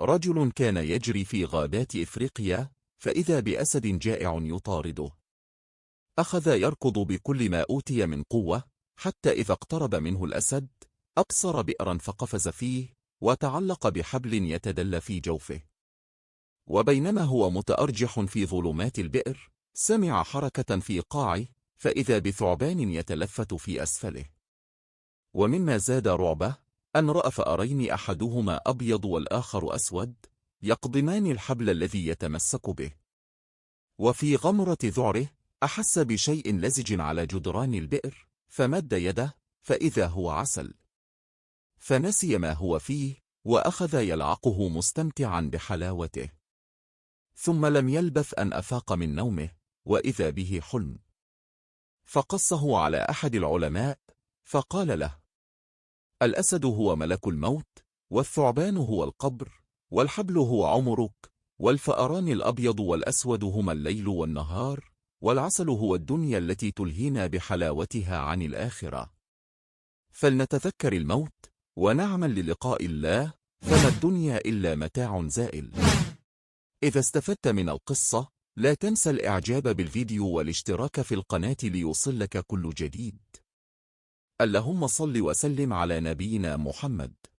رجل كان يجري في غابات إفريقيا، فإذا بأسد جائع يطارده. أخذ يركض بكل ما أوتي من قوة، حتى إذا اقترب منه الأسد أبصر بئرا فقفز فيه، وتعلق بحبل يتدلى في جوفه. وبينما هو متأرجح في ظلمات البئر، سمع حركة في قاعه، فإذا بثعبان يتلفت في أسفله. ومما زاد رعبه أن رأى فأرين أحدهما أبيض والآخر أسود، يقضمان الحبل الذي يتمسك به. وفي غمرة ذعره أحس بشيء لزج على جدران البئر، فمد يده، فإذا هو عسل. فنسي ما هو فيه، وأخذ يلعقه مستمتعا بحلاوته. ثم لم يلبث أن أفاق من نومه، وإذا به حلم. فقصه على أحد العلماء، فقال له: الأسد هو ملك الموت، والثعبان هو القبر، والحبل هو عمرك، والفأران الأبيض والأسود هما الليل والنهار، والعسل هو الدنيا التي تلهينا بحلاوتها عن الآخرة. فلنتذكر الموت، ونعمل للقاء الله، فما الدنيا إلا متاع زائل. إذا استفدت من القصة، لا تنسى الإعجاب بالفيديو والاشتراك في القناة ليوصلك كل جديد. اللهم صل وسلم على نبينا محمد.